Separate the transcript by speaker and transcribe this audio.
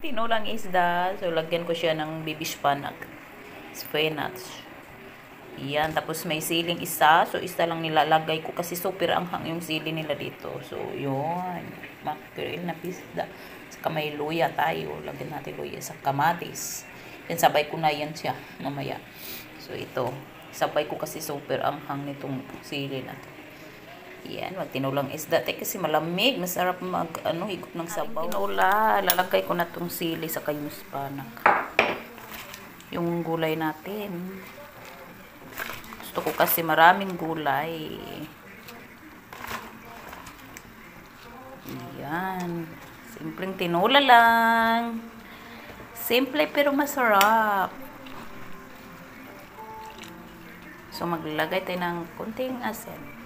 Speaker 1: Tinulang isda. So, lagyan ko siya ng baby spinach. Yan. Tapos, may siling isa. So, isa lang nilalagay ko kasi super anghang yung sili nila dito. So, yun. Mackerel na isda. Saka may luya tayo. Lagyan natin luya sa kamatis. Yan, sabay ko na yan siya mamaya. So, ito. Sabay ko kasi super anghang nitong sili na to. Yan, magtinulang isda. Kasi malamig. Masarap higop ng sabaw. Tinula. Lalagay ko na tong sili sa kayus panak. Yung gulay natin. Gusto ko kasi maraming gulay. Yan. Simpleng tinula lang. Simple pero masarap. So, maglalagay tayo ng kunting asin.